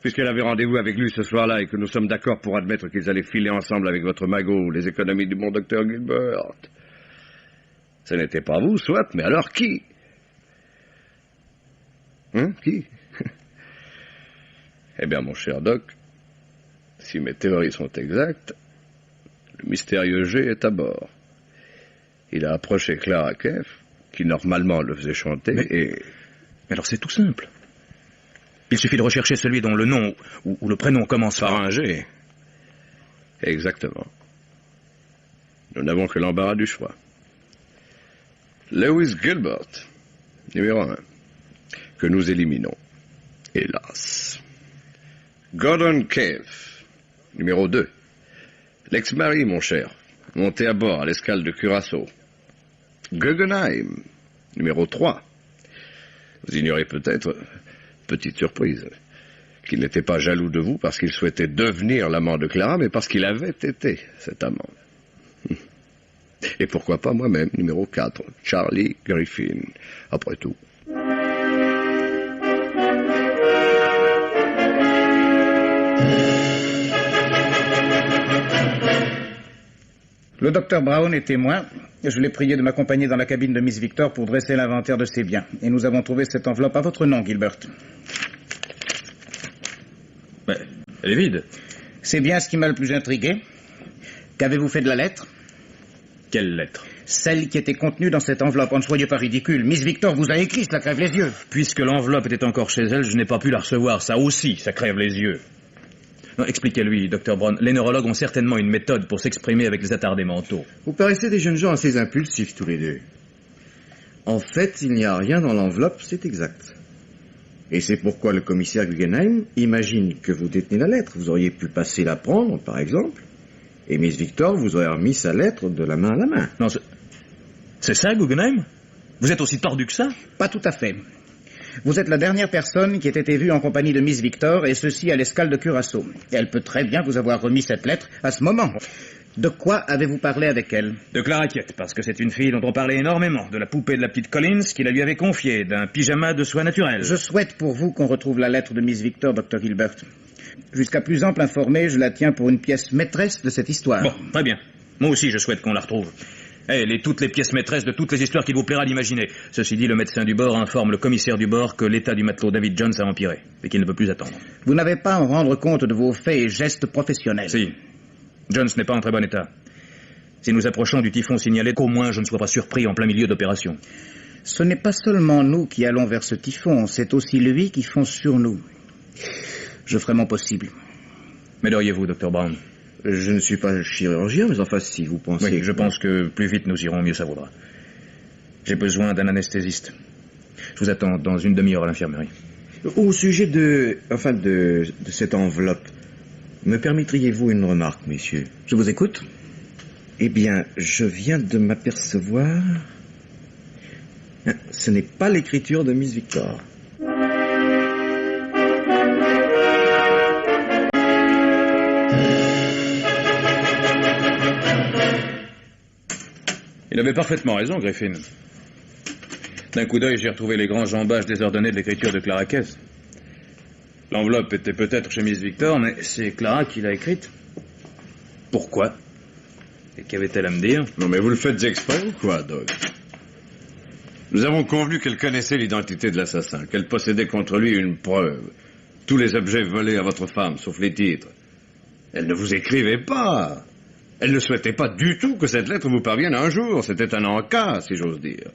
Puisqu'elle avait rendez-vous avec lui ce soir-là et que nous sommes d'accord pour admettre qu'ils allaient filer ensemble avec votre magot les économies du bon docteur Gilbert. Ce n'était pas vous, soit, mais alors qui? Qui? Eh bien, mon cher Doc, si mes théories sont exactes, le mystérieux G est à bord. Il a approché Clara Kate, qui normalement le faisait chanter, mais alors c'est tout simple. Il suffit de rechercher celui dont le nom ou le prénom commence par un G. Exactement. Nous n'avons que l'embarras du choix. Lewis Gilbert, numéro 1, que nous éliminons, hélas. Gordon Cave, numéro 2. L'ex-mari, mon cher, monté à bord à l'escale de Curaçao. Guggenheim, numéro 3. Vous ignorez peut-être, petite surprise, qu'il n'était pas jaloux de vous parce qu'il souhaitait devenir l'amant de Clara, mais parce qu'il avait été cet amant. Et pourquoi pas moi-même, numéro 4, Charlie Griffin, après tout. Le docteur Brown est témoin. Je l'ai prié de m'accompagner dans la cabine de Miss Victor pour dresser l'inventaire de ses biens. Et nous avons trouvé cette enveloppe à votre nom, Gilbert. Mais elle est vide. C'est bien ce qui m'a le plus intrigué. Qu'avez-vous fait de la lettre? Quelle lettre? Celle qui était contenue dans cette enveloppe. Ne soyez pas ridicule. Miss Victor vous a écrit, cela crève les yeux. Puisque l'enveloppe était encore chez elle, je n'ai pas pu la recevoir. Ça aussi, ça crève les yeux. Non, expliquez-lui, Dr. Brown. Les neurologues ont certainement une méthode pour s'exprimer avec les attardés mentaux. Vous paraissez des jeunes gens assez impulsifs tous les deux. En fait, il n'y a rien dans l'enveloppe, c'est exact. Et c'est pourquoi le commissaire Guggenheim imagine que vous détenez la lettre. Vous auriez pu passer la prendre, par exemple, et Miss Victor vous aurait remis sa lettre de la main à la main. Non, c'est ça, Guggenheim? Vous êtes aussi tordu que ça? Pas tout à fait. Vous êtes la dernière personne qui ait été vue en compagnie de Miss Victor, et ceci à l'escale de Curaçao. Et elle peut très bien vous avoir remis cette lettre à ce moment. De quoi avez-vous parlé avec elle? De Clara Quiet, parce que c'est une fille dont on parlait énormément. De la poupée de la petite Collins qui la lui avait confiée, d'un pyjama de soie naturelle. Je souhaite pour vous qu'on retrouve la lettre de Miss Victor, Dr. Gilbert. Jusqu'à plus ample informé, je la tiens pour une pièce maîtresse de cette histoire. Bon, très bien. Moi aussi, je souhaite qu'on la retrouve. Elle est toutes les pièces maîtresses de toutes les histoires qu'il vous plaira d'imaginer. Ceci dit, le médecin du bord informe le commissaire du bord que l'état du matelot David Jones a empiré et qu'il ne peut plus attendre. Vous n'avez pas à en rendre compte de vos faits et gestes professionnels. Si. Jones n'est pas en très bon état. Si nous approchons du typhon signalé, qu'au moins je ne sois pas surpris en plein milieu d'opération. Ce n'est pas seulement nous qui allons vers ce typhon, c'est aussi lui qui fonce sur nous. Je ferai mon possible. M'aideriez-vous, Dr. Brown? Je ne suis pas chirurgien, mais enfin, si vous pensez... Oui, je pense que plus vite nous irons, mieux ça vaudra. J'ai besoin d'un anesthésiste. Je vous attends dans une demi-heure à l'infirmerie. Au sujet de cette enveloppe, me permettriez-vous une remarque, messieurs? Je vous écoute. Eh bien, je viens de m'apercevoir... Ce n'est pas l'écriture de Miss Victor. Il avait parfaitement raison, Griffin. D'un coup d'œil, j'ai retrouvé les grands jambages désordonnés de l'écriture de Clara Case. L'enveloppe était peut-être chez Miss Victor, mais c'est Clara qui l'a écrite. Pourquoi? Et qu'avait-elle à me dire? Non, mais vous le faites exprès ou quoi, Doc? Nous avons convenu qu'elle connaissait l'identité de l'assassin, qu'elle possédait contre lui une preuve. Tous les objets volés à votre femme, sauf les titres. Elle ne vous écrivait pas. Elle ne souhaitait pas du tout que cette lettre vous parvienne un jour. C'était un en-cas, si j'ose dire.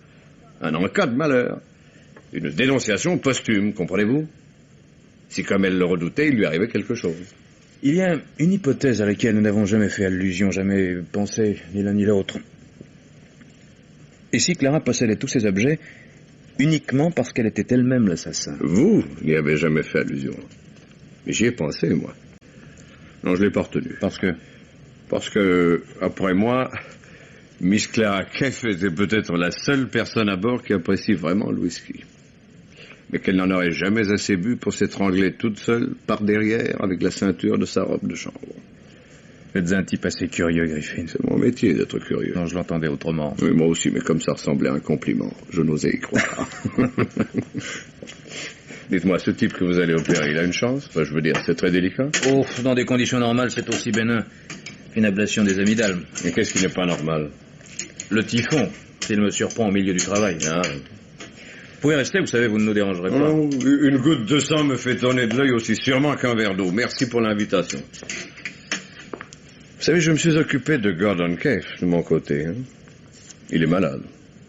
Un en-cas de malheur. Une dénonciation posthume, comprenez-vous? Si, comme elle le redoutait, il lui arrivait quelque chose. Il y a une hypothèse à laquelle nous n'avons jamais fait allusion, jamais pensé, ni l'un ni l'autre. Et si Clara possédait tous ces objets uniquement parce qu'elle était elle-même l'assassin? Vous n'y avez jamais fait allusion. Mais j'y ai pensé, moi. Non, je l'ai pas retenu. Parce que, après moi, Miss Clara Keff était peut-être la seule personne à bord qui apprécie vraiment le whisky. Mais qu'elle n'en aurait jamais assez bu pour s'étrangler toute seule, par derrière, avec la ceinture de sa robe de chambre. Vous êtes un type assez curieux, Griffin. C'est mon métier d'être curieux. Non, je l'entendais autrement. Oui, moi aussi, mais comme ça ressemblait à un compliment, je n'osais y croire. Dites-moi, ce type que vous allez opérer, il a une chance? Enfin, je veux dire, c'est très délicat. Oh, dans des conditions normales, c'est aussi bénin qu'une ablation des amygdales. Et qu'est-ce qui n'est pas normal? Le typhon, s'il me surprend au milieu du travail. Ah. Vous pouvez rester, vous savez, vous ne nous dérangerez pas. Oh, une goutte de sang me fait tourner de l'œil aussi sûrement qu'un verre d'eau. Merci pour l'invitation. Vous savez, je me suis occupé de Gordon Keff, de mon côté. Hein. Il est malade,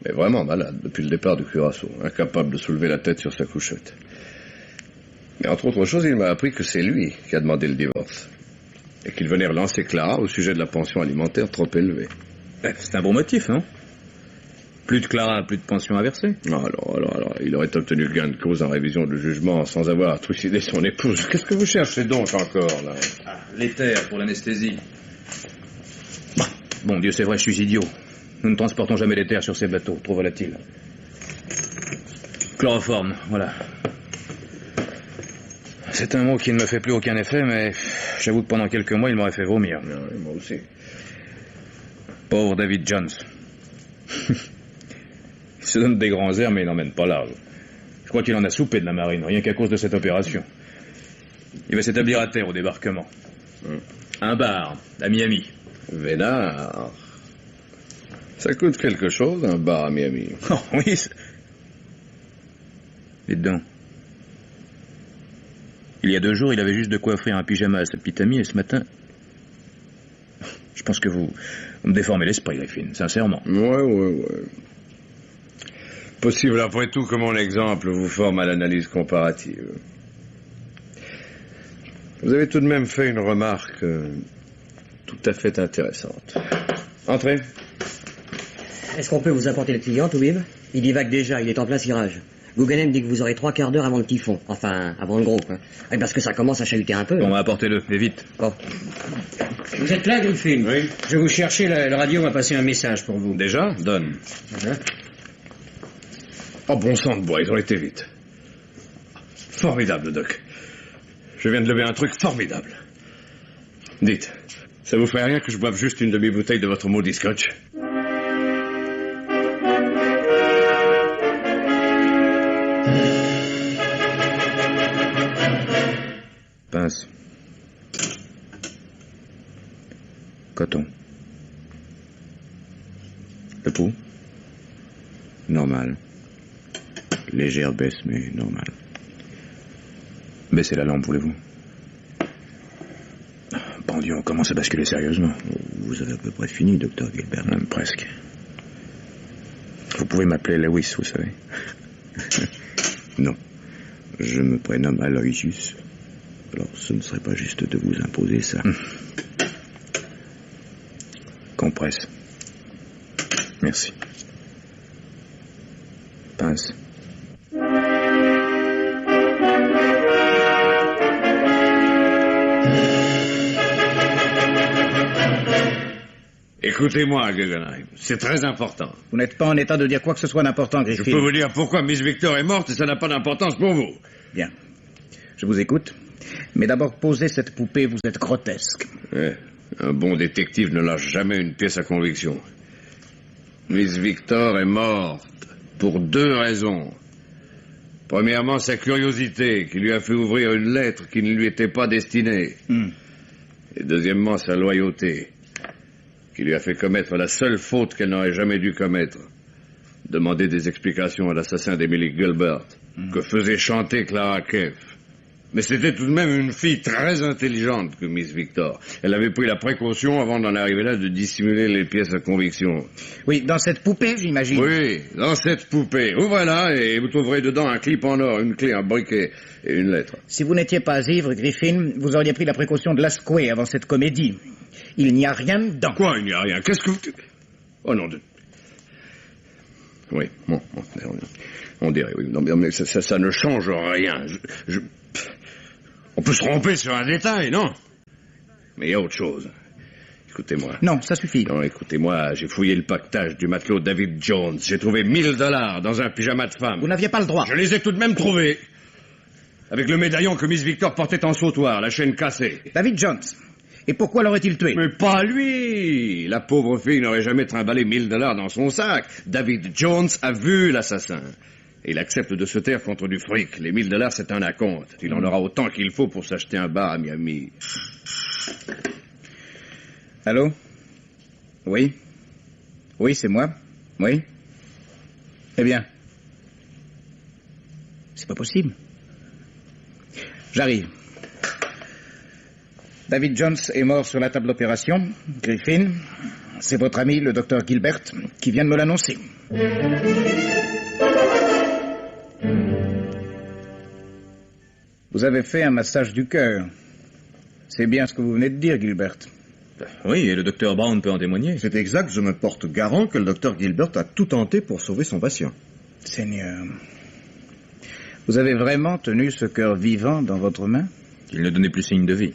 mais vraiment malade, depuis le départ du Curaçao, incapable de soulever la tête sur sa couchette. Mais entre autres choses, il m'a appris que c'est lui qui a demandé le divorce. Et qu'il venait relancer Clara au sujet de la pension alimentaire trop élevée. C'est un bon motif, non? Plus de Clara, plus de pension à verser. Alors, il aurait obtenu gain de cause en révision de jugement sans avoir trucidé son épouse. Qu'est-ce que vous cherchez donc encore, là? L'éther pour l'anesthésie. Bon, Dieu, c'est vrai, je suis idiot. Nous ne transportons jamais l'éther sur ces bateaux, trop volatiles. Chloroforme, voilà. C'est un mot qui ne me fait plus aucun effet, mais j'avoue que pendant quelques mois, il m'aurait fait vomir. Oui, moi aussi. Pauvre David Jones. Il se donne des grands airs, mais il n'emmène pas large. Je crois qu'il en a soupé de la marine, rien qu'à cause de cette opération. Il va s'établir à terre au débarquement. Un bar, à Miami. Vénard. Ça coûte quelque chose, un bar à Miami. Oh, oui. Et dedans. Il y a 2 jours, il avait juste de quoi offrir un pyjama à sa petite amie, et ce matin... Je pense que vous me déformez l'esprit, Griffin, sincèrement. Ouais. Possible après tout que mon exemple vous forme à l'analyse comparative. Vous avez tout de même fait une remarque tout à fait intéressante. Entrez. Est-ce qu'on peut vous apporter le client, Toubib? Il divague déjà, il est en plein cirage. Guggenheim dit que vous aurez 3/4 d'heure avant le typhon. Enfin, avant le gros, quoi. Et parce que ça commence à chahuter un peu. Bon, apportez-le, et vite. Bon. Vous êtes là, Griffin? Oui. Je vous cherchais, le radio m'a passé un message pour vous. Déjà? Donne. Voilà. Oh, bon sang de bois, ils ont été vite. Formidable, Doc. Je viens de lever un truc formidable. Dites, ça vous ferait rien que je boive juste une demi-bouteille de votre maudit scotch? Pince. Coton. Le pouls? Normal. Légère baisse, mais normale. Baissez la lampe, voulez-vous? Bon Dieu, on commence à basculer sérieusement. Vous avez à peu près fini, docteur Gilbert. Presque. Vous pouvez m'appeler Lewis, vous savez. Non. Je me prénomme Aloysius. Alors, ce ne serait pas juste de vous imposer ça. Compresse. Merci. Pince. Écoutez-moi, Guggenheim, c'est très important. Vous n'êtes pas en état de dire quoi que ce soit d'important, Je Griffin. peux vous dire pourquoi Miss Victor est morte et ça n'a pas d'importance pour vous. Bien. Je vous écoute. Mais d'abord, posez cette poupée, vous êtes grotesque. Ouais, un bon détective ne lâche jamais une pièce à conviction. Miss Victor est morte pour 2 raisons. Premièrement, sa curiosité qui lui a fait ouvrir une lettre qui ne lui était pas destinée. Et deuxièmement, sa loyauté qui lui a fait commettre la seule faute qu'elle n'aurait jamais dû commettre. Demander des explications à l'assassin d'Emily Gilbert, que faisait chanter Clara Keff. Mais c'était tout de même une fille très intelligente que Miss Victor. Elle avait pris la précaution, avant d'en arriver là, de dissimuler les pièces à conviction. Oui, dans cette poupée, j'imagine. Oui, dans cette poupée. Ouvrez-la et vous trouverez dedans un clip en or, une clé, un briquet et une lettre. Si vous n'étiez pas ivre, Griffin, vous auriez pris la précaution de l'ascouer avant cette comédie. Il n'y a rien dedans. Quoi, il n'y a rien? Qu'est-ce que vous... Oh non, de... Oui, bon, on dirait, oui. Non, mais ça ne change rien. On peut se tromper sur un détail, non? Mais il y a autre chose. Écoutez-moi. Non, ça suffit. Non, écoutez-moi, j'ai fouillé le pactage du matelot David Jones. J'ai trouvé $1000 dans un pyjama de femme. Vous n'aviez pas le droit. Je les ai tout de même trouvés. Avec le médaillon que Miss Victor portait en sautoir, la chaîne cassée. David Jones. Et pourquoi l'aurait-il tué? Mais pas lui! La pauvre fille n'aurait jamais trimballé $1000 dans son sac. David Jones a vu l'assassin. Et il accepte de se taire contre du fric. Les $1000, c'est un acompte. Il en aura autant qu'il faut pour s'acheter un bar à Miami. Allô? Oui? Oui, c'est moi. Oui? Eh bien. C'est pas possible. J'arrive. David Jones est mort sur la table d'opération. Griffin, c'est votre ami, le docteur Gilbert, qui vient de me l'annoncer. Vous avez fait un massage du cœur. C'est bien ce que vous venez de dire, Gilbert. Oui, et le docteur Brown peut en témoigner. C'est exact, je me porte garant que le docteur Gilbert a tout tenté pour sauver son patient. Seigneur, vous avez vraiment tenu ce cœur vivant dans votre main? Il ne donnait plus signe de vie.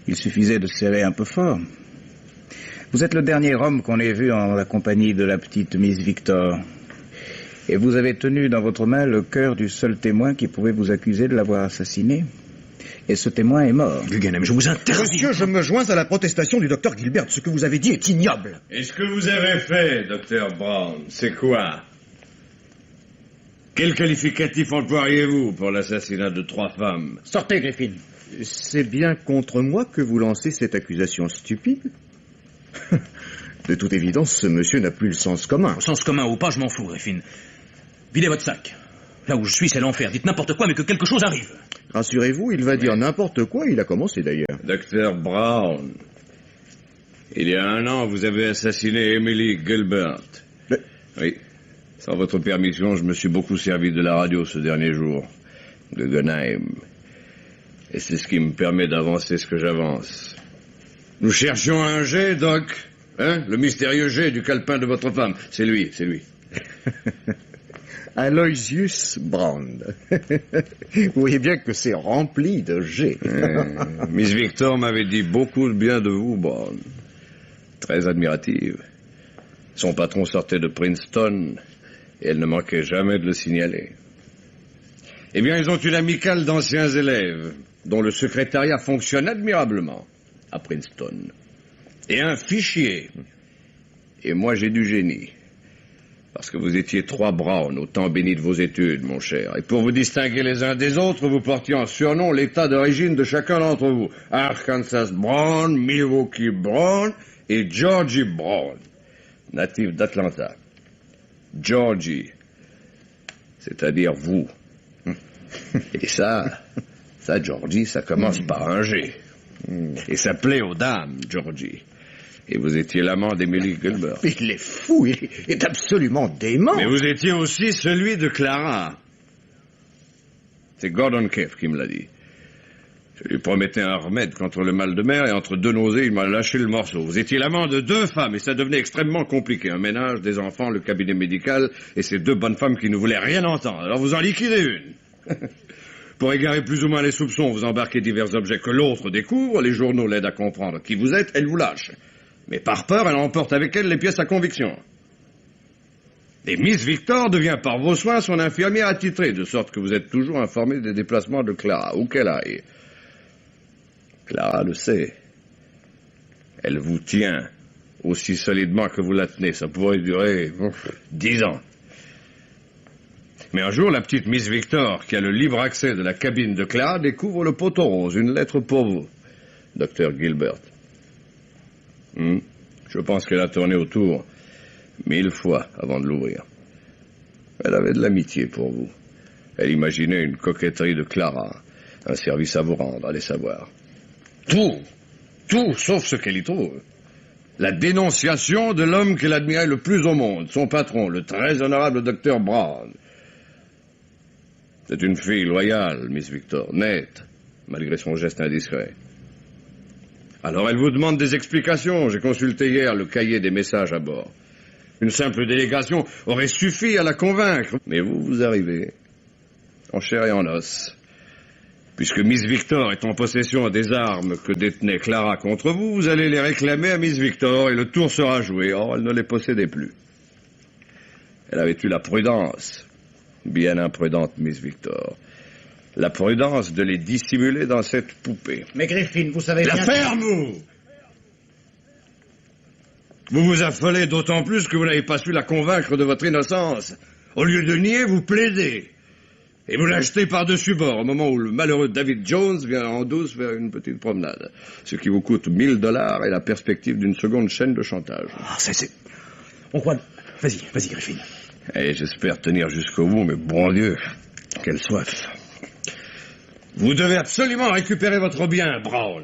Il suffisait de serrer un peu fort. Vous êtes le dernier homme qu'on ait vu en la compagnie de la petite Miss Victor. Et vous avez tenu dans votre main le cœur du seul témoin qui pouvait vous accuser de l'avoir assassiné. Et ce témoin est mort. Guggenheim, je vous interdis. Monsieur, je me joins à la protestation du docteur Gilbert. Ce que vous avez dit est ignoble. Et ce que vous avez fait, docteur Brown, c'est quoi? Quel qualificatif employeriez-vous pour l'assassinat de 3 femmes? Sortez, Griffin. C'est bien contre moi que vous lancez cette accusation stupide? De toute évidence, ce monsieur n'a plus le sens commun. Sens commun ou pas, je m'en fous, Griffin. Videz votre sac. Là où je suis, c'est l'enfer. Dites n'importe quoi, mais que quelque chose arrive. Rassurez-vous, il va dire n'importe quoi, il a commencé d'ailleurs. Docteur Brown, il y a 1 an, vous avez assassiné Emily Gilbert. Mais... Oui. Sans votre permission, je me suis beaucoup servi de la radio ce dernier jour. Guggenheim. Et c'est ce qui me permet d'avancer ce que j'avance. Nous cherchions un G, Doc. Hein? Le mystérieux G du calepin de votre femme. C'est lui, c'est lui. Aloysius Brand. Vous voyez bien que c'est rempli de G. Miss Victor m'avait dit beaucoup de bien de vous, Brand. Très admirative. Son patron sortait de Princeton et elle ne manquait jamais de le signaler. Eh bien, ils ont une amicale d'anciens élèves dont le secrétariat fonctionne admirablement à Princeton. Et un fichier. Et moi, j'ai du génie. Parce que vous étiez 3 Brown au temps béni de vos études, mon cher. Et pour vous distinguer les uns des autres, vous portiez en surnom l'état d'origine de chacun d'entre vous. Arkansas Brown, Milwaukee Brown et Georgie Brown, natif d'Atlanta. Georgie, c'est-à-dire vous. Et ça, Georgie, ça commence par un G. Et ça plaît aux dames, Georgie. Et vous étiez l'amant d'Emily Gilbert. Il est fou, il est absolument dément. Mais vous étiez aussi celui de Clara. C'est Gordon Keefe qui me l'a dit. Je lui promettais un remède contre le mal de mer et entre 2 nausées, il m'a lâché le morceau. Vous étiez l'amant de 2 femmes et ça devenait extrêmement compliqué. Un ménage, des enfants, le cabinet médical et ces 2 bonnes femmes qui ne voulaient rien entendre. Alors vous en liquidez une. Pour égarer plus ou moins les soupçons, vous embarquez divers objets que l'autre découvre, les journaux l'aident à comprendre qui vous êtes, elle vous lâche. Mais par peur, elle emporte avec elle les pièces à conviction. Et Miss Victor devient par vos soins son infirmière attitrée, de sorte que vous êtes toujours informé des déplacements de Clara, où qu'elle aille. Clara le sait. Elle vous tient aussi solidement que vous la tenez. Ça pourrait durer 10 ans. Mais un jour, la petite Miss Victor, qui a le libre accès de la cabine de Clara, découvre le poteau rose, une lettre pour vous, Dr. Gilbert. Je pense qu'elle a tourné autour 1000 fois avant de l'ouvrir. Elle avait de l'amitié pour vous. Elle imaginait une coquetterie de Clara, un service à vous rendre, allez savoir. Tout, sauf ce qu'elle y trouve. La dénonciation de l'homme qu'elle admirait le plus au monde, son patron, le très honorable Dr. Brown. C'est une fille loyale, Miss Victor, nette, malgré son geste indiscret. Alors elle vous demande des explications. J'ai consulté hier le cahier des messages à bord. Une simple délégation aurait suffi à la convaincre. Mais vous arrivez, en chair et en os. Puisque Miss Victor est en possession des armes que détenait Clara contre vous, vous allez les réclamer à Miss Victor et le tour sera joué. Or, elle ne les possédait plus. Elle avait eu la prudence, bien imprudente Miss Victor, la prudence de les dissimuler dans cette poupée. Mais Griffin, vous savez bien... La ferme-vous! Vous vous affolez d'autant plus que vous n'avez pas su la convaincre de votre innocence. Au lieu de nier, vous plaidez. Et vous l'achetez par-dessus bord au moment où le malheureux David Jones vient en douce faire une petite promenade. Ce qui vous coûte $1000 et la perspective d'une seconde chaîne de chantage. Ah, c'est... On croit... Vas-y, Griffin. Et j'espère tenir jusqu'au bout, mais bon Dieu, quelle soif. Vous devez absolument récupérer votre bien, Brown.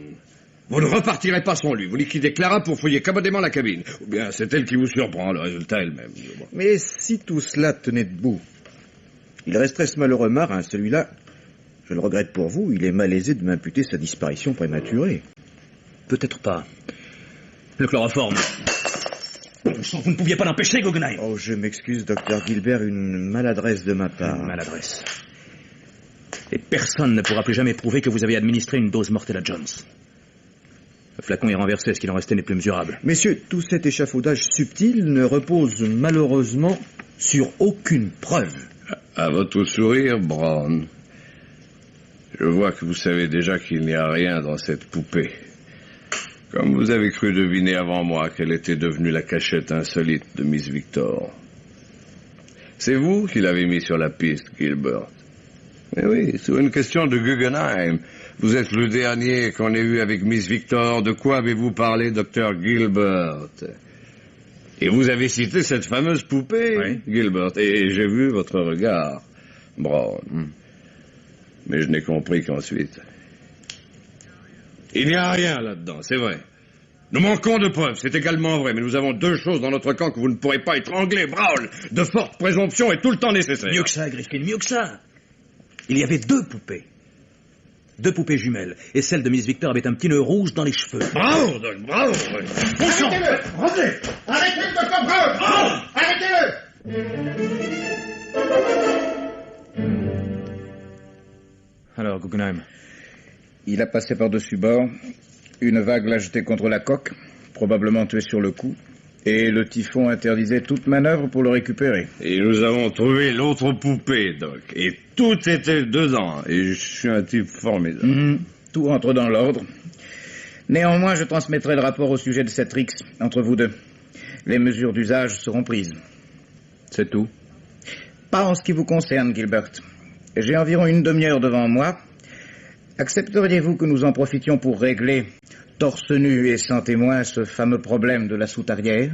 Vous ne repartirez pas sans lui. Vous liquidez Clara pour fouiller commodément la cabine. Ou bien c'est elle qui vous surprend, le résultat elle-même. Mais si tout cela tenait debout, il resterait ce malheureux marin, celui-là. Je le regrette pour vous, il est malaisé de m'imputer sa disparition prématurée. Peut-être pas. Le chloroforme. Vous ne pouviez pas l'empêcher, Guggenheim. Oh, je m'excuse, docteur Gilbert, une maladresse de ma part. Une maladresse. Et personne ne pourra plus jamais prouver que vous avez administré une dose mortelle à Jones. Le flacon est renversé, ce qu'il en restait n'est plus mesurable. Messieurs, tout cet échafaudage subtil ne repose malheureusement sur aucune preuve. À votre sourire, Brown, je vois que vous savez déjà qu'il n'y a rien dans cette poupée. Comme vous avez cru deviner avant moi qu'elle était devenue la cachette insolite de Miss Victor. C'est vous qui l'avez mis sur la piste, Gilbert. Mais oui, sur une question de Guggenheim. Vous êtes le dernier qu'on ait eu avec Miss Victor. De quoi avez-vous parlé, docteur Gilbert? Et vous avez cité cette fameuse poupée, Oui. Gilbert, et j'ai vu votre regard, Brown. Mais je n'ai compris qu'ensuite. Il n'y a rien là-dedans, c'est vrai. Nous manquons de preuves, c'est également vrai, mais nous avons deux choses dans notre camp que vous ne pourrez pas étrangler, Brown. De fortes présomptions est tout le temps nécessaire. Mieux que ça, Griffin, mieux que ça. Il y avait deux poupées. Deux poupées jumelles. Et celle de Miss Victor avait un petit nœud rouge dans les cheveux. Bravo, Doc, bravo. Arrêtez-le! Rendez! Arrêtez, Dr. Brown! Brown! Arrêtez-le! Alors, Guggenheim. Il a passé par-dessus bord. Une vague l'a jeté contre la coque, probablement tué sur le coup. Et le typhon interdisait toute manœuvre pour le récupérer. Et nous avons trouvé l'autre poupée, Doc. Et tout était dedans. Et je suis un type formidable. Tout entre dans l'ordre. Néanmoins, je transmettrai le rapport au sujet de cette rixe entre vous deux. Les mesures d'usage seront prises. C'est tout. Pas en ce qui vous concerne, Gilbert. J'ai environ une demi-heure devant moi. Accepteriez-vous que nous en profitions pour régler, torse nu et sans témoin, ce fameux problème de la soute arrière ?